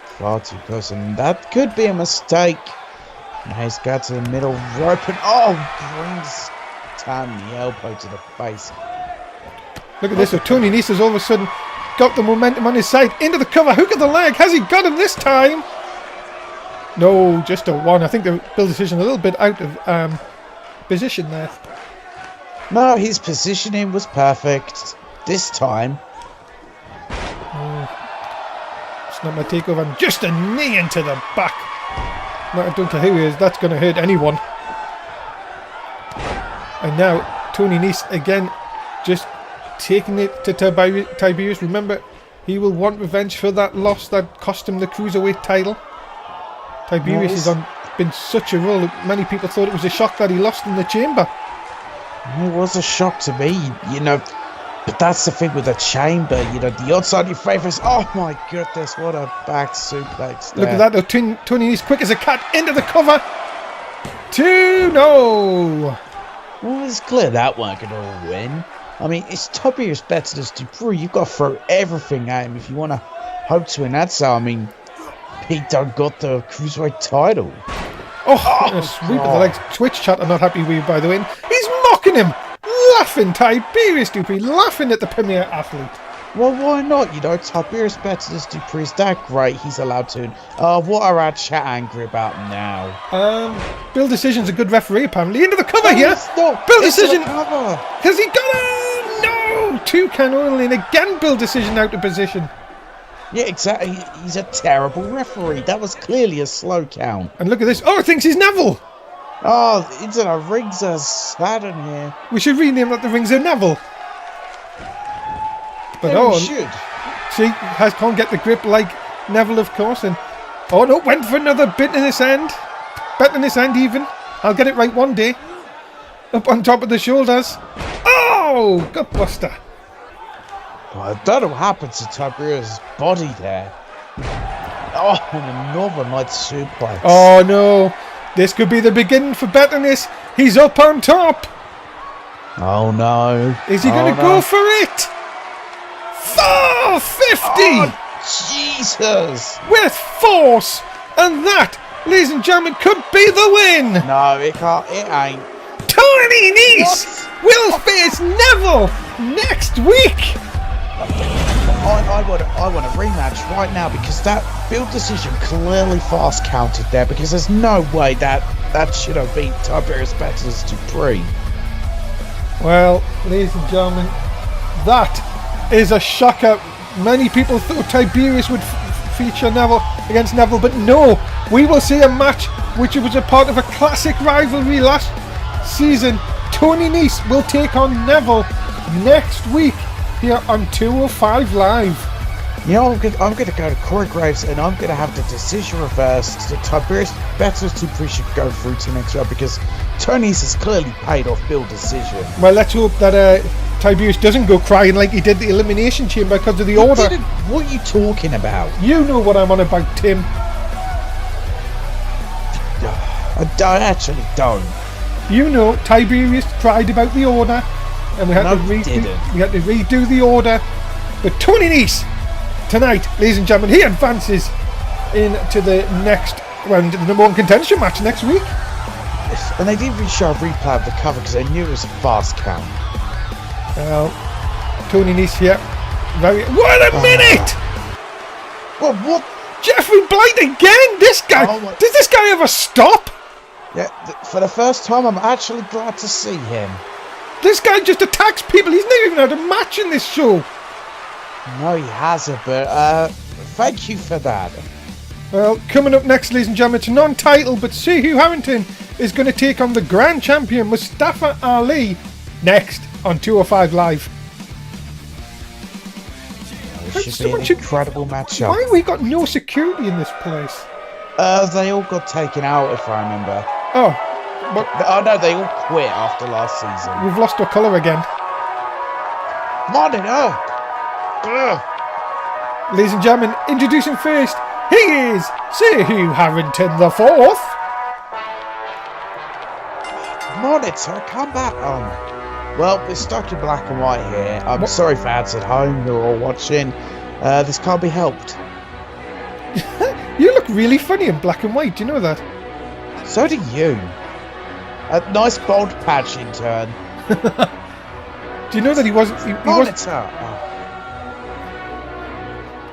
Far too close, and that could be a mistake. Now he's got to the middle rope and brings down the elbow to the face. Look at this. So Tony Nese has all of a sudden got the momentum on his side. Into the cover. Hook of the leg. Has he got him this time? No, just a 1. I think the Bill decision a little bit out of position there. No, his positioning was perfect this time. It's not my takeover. And just a knee into the back. I don't care who he is. That's going to hurt anyone. And now Tony Nese again just taking it to Tiberius. Remember, he will want revenge for that loss that cost him the Cruiserweight title. Tiberius has been such a roll. Many people thought it was a shock that he lost in the chamber. It was a shock to me, you know. But that's the thing with the chamber, you know. The odds on your favour is, oh my goodness, what a back suplex there. Look at that, though. Tony Nese quick as a cat into the cover. 2-0. Well, it's clear that weren't going to win. I mean, it's Tiberius Bettis Dupree. You've got to throw everything at him if you want to hope to win that. So, I mean, Pete Dunne got the Cruiserweight title. A sweep of the legs. Twitch chat are not happy with you, by the way. He's mocking him. Laughing. Tiberius Dupree laughing at the premier athlete. Well, why not? You know, Tiberius Bettis Dupree is that great. He's allowed to. What are our chat angry about now? Bill Decision's a good referee, apparently. Into the cover here. Bill Decision. Has he got him? No. 2 can only. And again, Bill Decision out of position. Yeah, exactly. He's a terrible referee. That was clearly a slow count. And look at this. Oh, it thinks he's Neville. Oh, into the rings are Sladden here. We should rename that the rings of Neville. But yeah, we should. See, can't get the grip like Neville, of course. And oh no, went for another bit in this end. Bet in this end even. I'll get it right one day. Up on top of the shoulders. Oh, gutbuster. Well, I don't know what happened to Tiberius' body there. Oh, and a Northern Light suplex. Oh no, this could be the beginning for Bettiness. He's up on top. Oh no. Is he going to go for it? 450! Oh, Jesus! With force! And that, ladies and gentlemen, could be the win! No, it can't. It ain't. Tony Nese will face Neville next week! I want a rematch right now because that Bill Decision clearly fast counted there because there's no way that should have been Tiberius Bettis Dupree. Well, ladies and gentlemen, that is a shocker. Many people thought Tiberius would feature Neville against Neville, but no, we will see a match which was a part of a classic rivalry last season. Tony Nese will take on Neville next week here on 205 Live. You know, I'm going to go to Corey Graves and I'm going to have the decision reversed. So Tiberius Bettis Dupree should go through to next round because Tony Nese has clearly paid off Bill Decision. Well, let's hope that Tiberius doesn't go crying like he did the Elimination Chamber because of the order. What are you talking about? You know what I'm on about, Tim. I actually don't. You know, Tiberius cried about the order, and we had to redo the order. But Tony Nese tonight, ladies and gentlemen, he advances into the next round, the number 1 contention match next week. And they didn't even show a replay of the cover because they knew it was a fast count. Well, Tony Nese here. What a minute! Well, what? Jeffrey Blight again? This guy. Does this guy ever stop? Yeah, for the first time, I'm actually glad to see him. This guy just attacks people. He's never even had a match in this show. No, he hasn't, but thank you for that. Well, coming up next, ladies and gentlemen, it's a non-title, but See Hugh Harrington is going to take on the Grand Champion Mustafa Ali next on 205 Live. It should be an incredible matchup. Why have we got no security in this place? They all got taken out, if I remember. Oh no, they all quit after last season. We've lost our colour again. Monitor! Ladies and gentlemen, introducing first, he is Sir Hugh Harrington the Fourth. Monitor, come back on. Well, we're stuck in black and white here. I'm sorry, fans at home who are all watching. This can't be helped. You look really funny in black and white. Do you know that? So do you. A nice bold patch in turn. Do you know that he wasn't... He wasn't...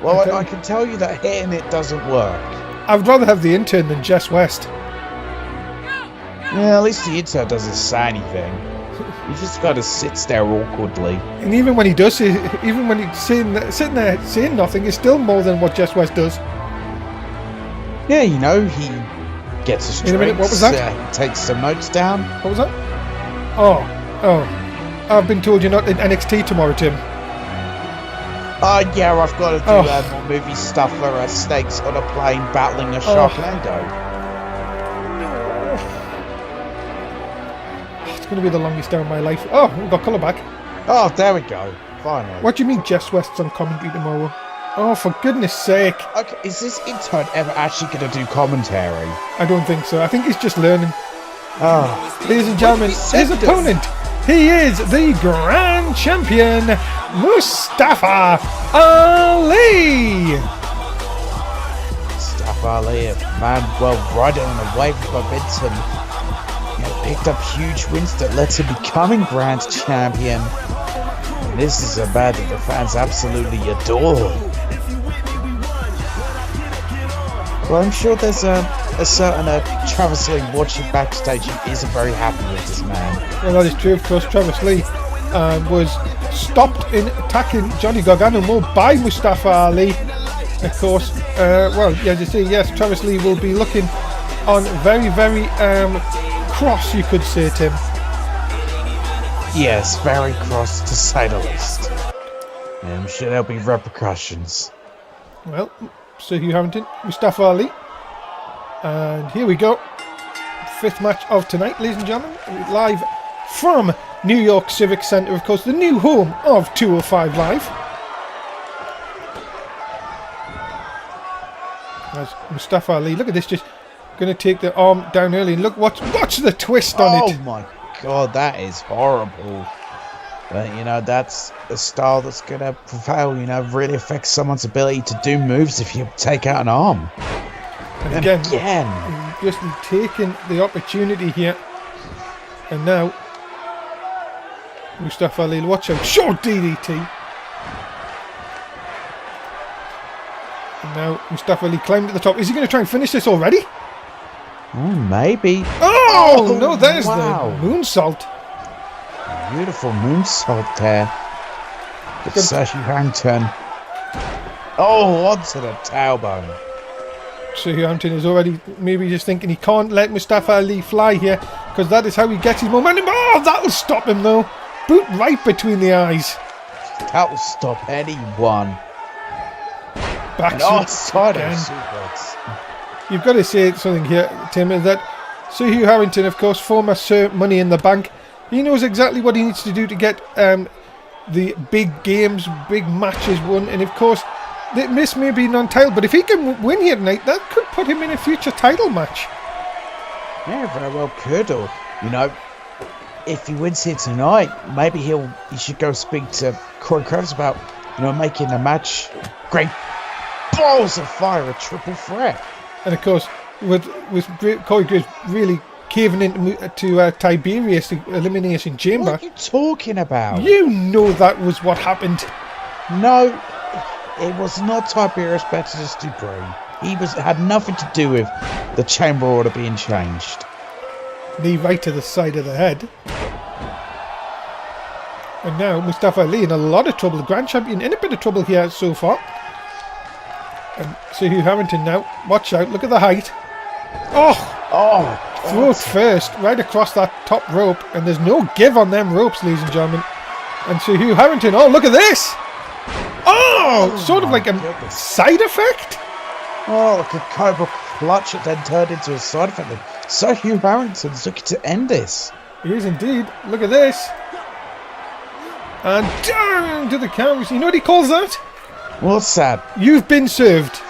Well, I can tell you that hitting it doesn't work. I would rather have the intern than Jess West. Yeah, at least the intern doesn't say anything. He just kind of sits there awkwardly. And even when he does, even when he's sitting there saying nothing, it's still more than what Jess West does. Yeah, you know, he gets his drinks. Wait a minute, what was that? He takes some notes down. What was that? Oh. I've been told you're not in NXT tomorrow, Tim. Yeah, I've got to do more movie stuff for Snakes on a plane battling a Sharknado. It's going to be the longest day of my life. Oh, we've got colour back. Oh, there we go. Finally. What do you mean Jess West's on commentary tomorrow? Oh, for goodness sake. Okay, is this intern ever actually going to do commentary? I don't think so. I think he's just learning. Oh. Ladies and gentlemen, his opponent, he is the Grand Champion, Mustafa Ali. Mustafa Ali, man, well, riding on a wave of momentum. Picked up huge wins that led to becoming Grand Champion. And this is a man that the fans absolutely adore. Well, I'm sure there's a certain Travis Lee watching backstage who isn't very happy with this man. Well, that is true. Of course, Travis Lee was stopped in attacking Johnny Gargano more by Mustafa Ali. Of course, well, as you say, yes, Travis Lee will be looking on very, very cross, you could say, Tim. Yes, very cross to say the least. And I'm sure there'll be repercussions. Well, Sir Hugh Harrington, Mustafa Ali. And here we go. 5th match of tonight, ladies and gentlemen. Live from New York Civic Centre, of course, the new home of 205 Live. As Mustafa Ali, look at this, just going to take the arm down early, and look, watch the twist on it. Oh my god, that is horrible. But, you know, that's a style that's going to prevail, you know, really affects someone's ability to do moves if you take out an arm. And again, just taking the opportunity here. And now, Mustafa Ali, watch out, short DDT. And now, Mustafa Ali climbed to the top. Is he going to try and finish this already? Oh, maybe. Oh no, there's the moonsault. Beautiful moonsault there. Good Sir Hugh Harrington. Oh, onto the tailbone. Sir Hugh Harrington is already maybe just thinking he can't let Mustafa Ali fly here, because that is how he gets his momentum. Oh, that'll stop him though. Boot right between the eyes. That will stop anyone. Back again. You've got to say something here, Tim, is that Sir Hugh Harrington, of course, former Sir Money in the Bank, he knows exactly what he needs to do to get the big games, big matches won. And of course, this may be non-title, but if he can win here tonight, that could put him in a future title match. Yeah, very well could. Or, you know, if he wins here tonight, maybe he should go speak to Corey Graves about, you know, making the match great balls of fire, a triple threat. And of course, with Corey Graves really caving into Tiberius, the Elimination Chamber. What are you talking about? You know that was what happened. No, it was not Tiberius Baptist Dupree. He had nothing to do with the Chamber Order being changed. Knee right to the side of the head. And now Mustafa Ali in a lot of trouble. The Grand Champion in a bit of trouble here so far. And Sir Hugh Harrington now, watch out, look at the height. Throat first, right across that top rope, and there's no give on them ropes, ladies and gentlemen. And Sir Hugh Harrington, look at this! Sort of like a side effect? Oh, like a cobra clutch that then turned into a side effect. Sir Hugh Harrington's looking to end this. He is indeed, look at this. And down to the canvas, you know what he calls that? What's that? You've been served.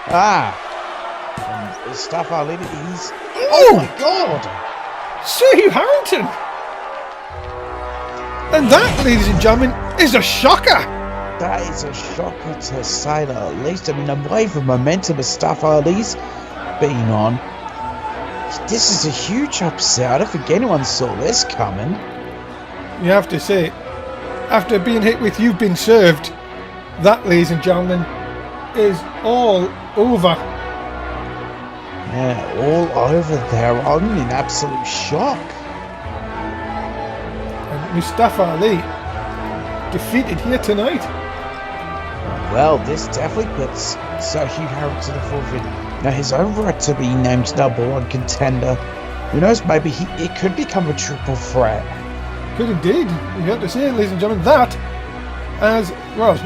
And Mustafa Ali, he's... Oh my god! Sir Hugh Harrington! And that, ladies and gentlemen, is a shocker! That is a shocker to say the least. I mean, the wave of momentum Mustafa Ali's been on. This is a huge upset. I don't think anyone saw this coming. You have to say, after being hit with "You've been served," that, ladies and gentlemen, is all over. Yeah, all over there. I'm in absolute shock. And Mustafa Ali defeated here tonight. Well, this definitely puts Sir Hugh Harrod to the forefront. Now, his own right to be named #1 contender. Who knows, maybe it could become a triple threat. Could indeed. You have to say, ladies and gentlemen, that as well.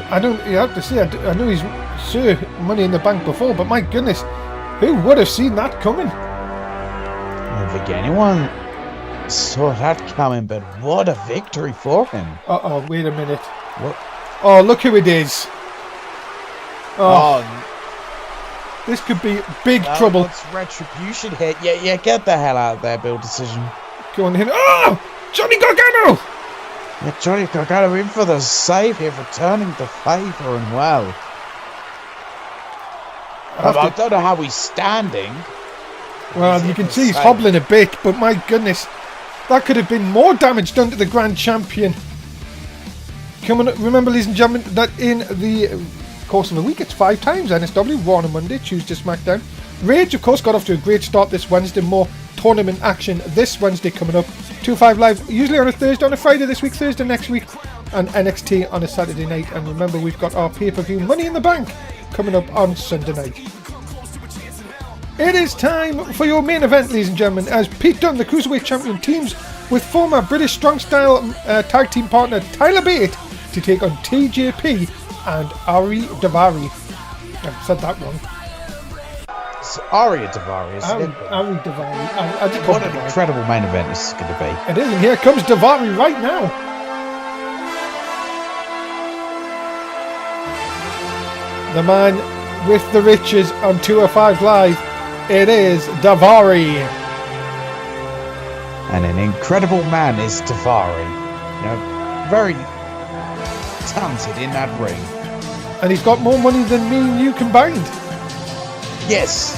You have to say, I know he's Sir Money in the Bank before, but my goodness, who would have seen that coming? I don't think anyone saw that coming, but what a victory for him. Uh-oh, wait a minute. What? Oh, look who it is. Oh, this could be big trouble. It's retribution hit. Yeah, get the hell out of there, Bill Decision. Go on in. Oh! Johnny Gargano! Yeah, Johnny Gargano in for the save here, returning the favour, and well. I don't know how he's standing. Well, you can see he's hobbling a bit, but my goodness, that could have been more damage done to the Grand Champion. Remember, ladies and gentlemen, that in the course of a week, it's 5 times NSW, Raw on a Monday, Tuesday SmackDown. Rage, of course, got off to a great start this Wednesday. More tournament action this Wednesday coming up. 2-5 Live, usually on a Thursday, on a Friday this week, Thursday next week, and NXT on a Saturday night. And remember, we've got our pay-per-view Money in the Bank coming up on Sunday night. It is time for your main event, ladies and gentlemen, as Pete Dunne, the Cruiserweight Champion, teams with former British Strong Style tag team partner Tyler Bate to take on TJP and Ari Daivari. I said that wrong. It's Ari Daivari, isn't it? Ari Daivari. What an incredible main event this is going to be. It is, and here comes Daivari right now. The man with the riches on 205 Live. It is Daivari. And an incredible man is Daivari. You know, very talented in that ring. And he's got more money than me and you combined. Yes.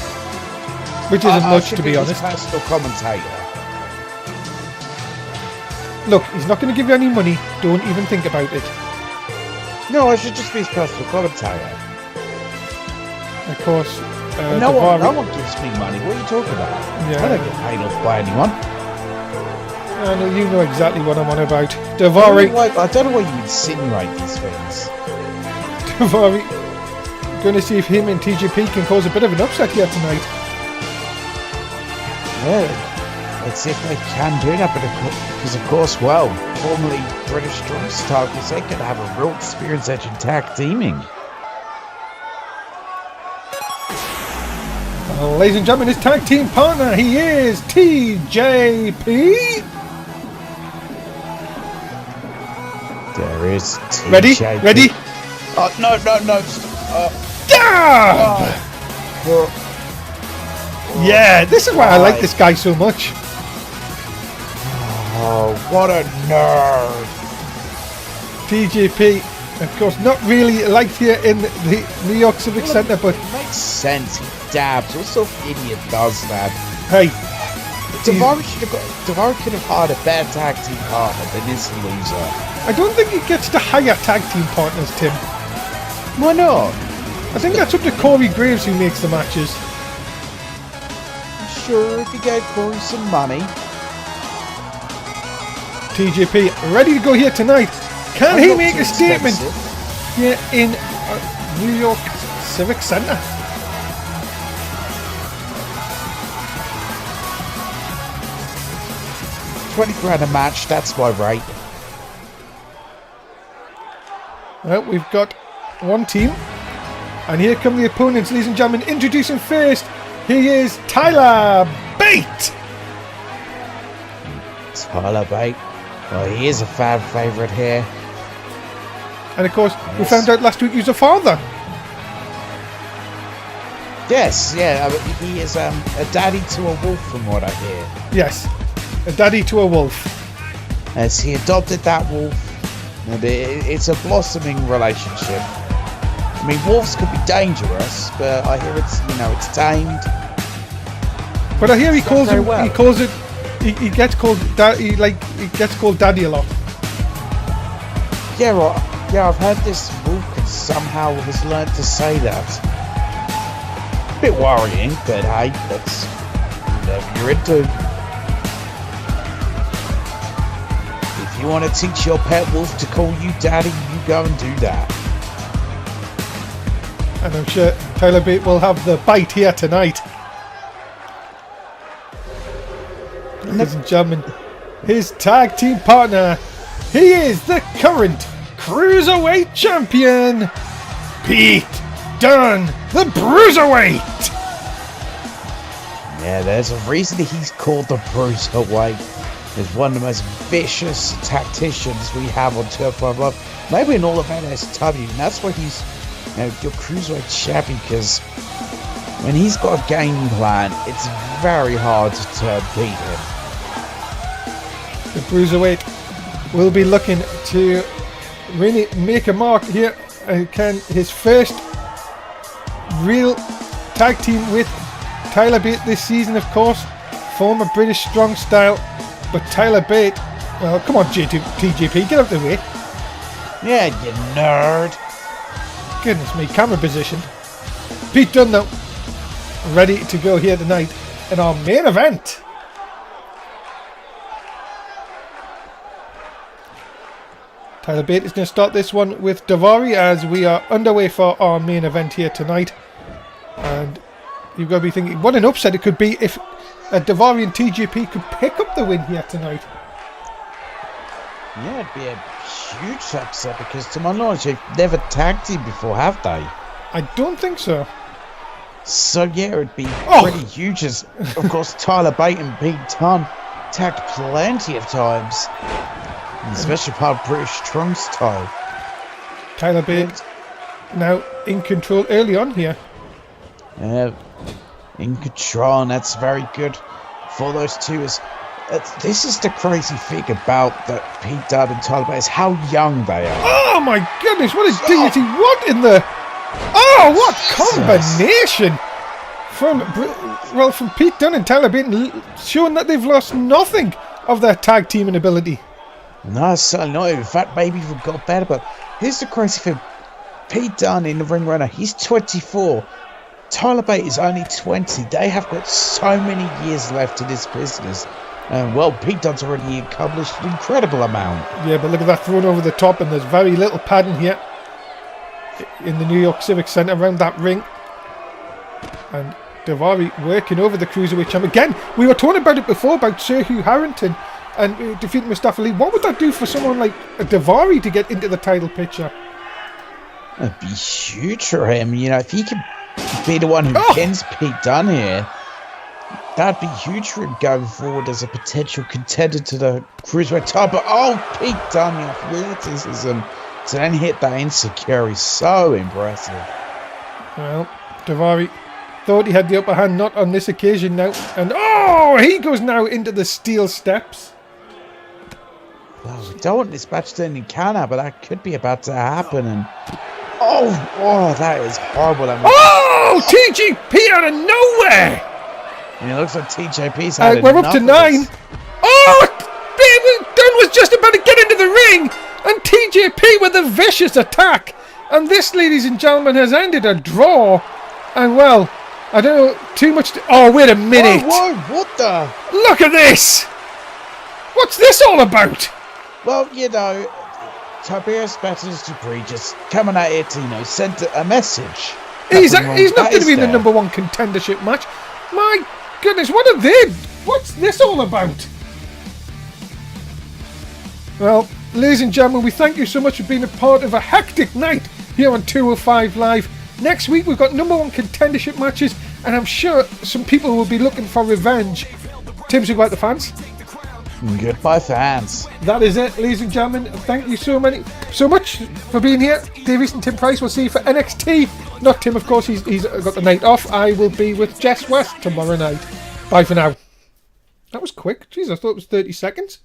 Which isn't much, to be honest. Personal commentator. Look, he's not going to give you any money. Don't even think about it. No, I should just be his personal commentator. Of course. No one gives me money. What are you talking about? Yeah. I don't get paid off by anyone. I know, you know exactly what I'm on about. Daivari. I don't know why you insinuate these things. Daivari. Going to see if him and TJP can cause a bit of an upset here tonight. Yeah, let's see if they can do that, because of course, well, formerly British Strong Style, because they could have a real experience edge in tag teaming. Ladies and gentlemen, his tag team partner, he is TJP. There is TJP. Ready? Oh, no. Yeah, this is why I like this guy so much. Oh, what a nerd. TJP, of course, not really liked here in the New York Civic Center, but it makes sense. He dabs. What sort of idiot does that? Hey, Daivari could have hired a better tag team partner than this loser. I don't think he gets to hire tag team partners, Tim. Why not? I think that's up to Corey Graves, who makes the matches. Sure, if you gave Corey some money. TJP ready to go here tonight. Can he make a statement here in New York Civic Center? $20,000 a match, that's my rate. Well, we've got one team. And here come the opponents, ladies and gentlemen. Introducing first, he is Tyler Bate. Tyler Bate. Well, he is a fan favourite here. And of course, we found out last week he was a father. Yes, yeah, he is a daddy to a wolf from what I hear. Yes, a daddy to a wolf. As he adopted that wolf, and it's a blossoming relationship. I mean, wolves could be dangerous, but I hear it's tamed. But I hear he calls very him. well. He calls it. He gets called. He gets called Daddy a lot. Yeah, right. Yeah, I've heard this Wolf somehow has learned to say that. Bit worrying, but hey, that's whatever you're into. If you want to teach your pet wolf to call you daddy, you go and do that. And I'm sure Tyler Bate will have the bite here tonight. Ladies and gentlemen, his tag team partner, he is the current Cruiserweight Champion, Pete Dunne, the Bruiserweight. Yeah, there's a reason he's called the Bruiserweight. He's one of the most vicious tacticians we have on Turf 5 Live. Maybe in all of NSW, and that's why he's your Cruiserweight champion, because when he's got a game plan, it's very hard to beat him. The Bruiserweight will be looking to really make a mark here. His first real tag team with Tyler Bate this season, of course. Former British Strong Style. But Tyler Bate, well, come on, TJP, get out the way. Yeah, you nerd. Goodness me, camera position. Pete Dunne, though, ready to go here tonight in our main event. Tyler Bate is going to start this one with Daivari as we are underway for our main event here tonight. And you've got to be thinking, what an upset it could be if Daivari and TJP could pick up the win here tonight. Yeah, it'd be a huge upset because to my knowledge they've never tagged team before, have they? I don't think so. So yeah, it'd be pretty huge as, of course, Tyler Bate and Pete Dunne tagged plenty of times. Especially part of British Strong Style. Tyler Bate now in control early on here. In control, and that's very good for those two. This is the crazy thing about that Pete Dunne and Tyler Bate is how young they are. Oh my goodness, what is deity? What in the... Oh, what combination from Pete Dunne and Tyler Bate, showing that they've lost nothing of their tag teaming ability. No, certainly not. In fact, maybe even got better. But here's the crazy thing. Pete Dunne in the ring runner, he's 24. Tyler Bate is only 20. They have got so many years left in this business. And well, Pete Dunne's already accomplished an incredible amount. Yeah, but look at that thrown over the top, and there's very little padding here in the New York Civic Centre around that ring. And Daivari working over the Cruiserweight champ. Again, we were talking about it before, about Sir Hugh Harrington and defeating Mustafa Ali. What would that do for someone like Daivari to get into the title picture? It'd be huge for him. You know, if he could be the one who pins Pete Dunne here, that'd be huge for him going forward as a potential contender to the Cruiserweight title. But Pete Dunne, athleticism to then hit that insecure is so impressive. Well, Daivari thought he had the upper hand, not on this occasion now. And he goes now into the steel steps. Well, we don't want this match to end in counter, but that could be about to happen. And that is horrible. TGP out of nowhere. And it looks like TJP's had we're up to 9. Dunne was just about to get into the ring, and TJP with a vicious attack. And this, ladies and gentlemen, has ended a draw. And well, I don't know too much. Wait a minute. Whoa, what the? Look at this. What's this all about? Well, you know, Tobias Batters Dupree just coming out here to, send a message. He's not going to be in the number 1 contendership match. My goodness, what's this all about? Well, ladies and gentlemen, we thank you so much for being a part of a hectic night here on 205 Live. Next week we've got number 1 contendership matches, and I'm sure some people will be looking for revenge. Tim, say goodbye to the fans. Goodbye, fans. That is it, ladies and gentlemen. Thank you so much for being here. Easton and Tim Price will see you for NXT. Not Tim, of course. He's got the night off. I will be with Jess West tomorrow night. Bye for now. That was quick. Jeez, I thought it was 30 seconds.